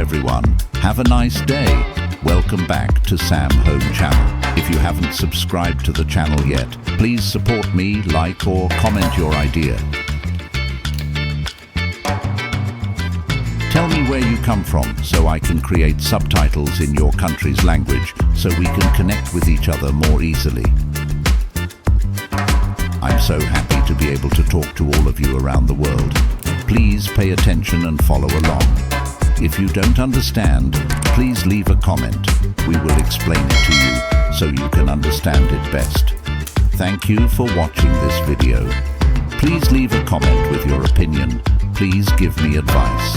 everyone. Have a nice day. Welcome back to samhome channel. If you haven't subscribed to the channel yet, please support me, like or comment your idea. Tell me where you come from so I can create subtitles in your country's language so we can connect with each other more easily. I'm so happy to be able to talk to all of you around the world. Please pay attention and follow along. If you don't understand, please leave a comment. We will explain it to you so you can understand it best. Thank you for watching this video. Please leave a comment with your opinion. Please give me advice.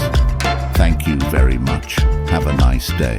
Thank you very much. Have a nice day.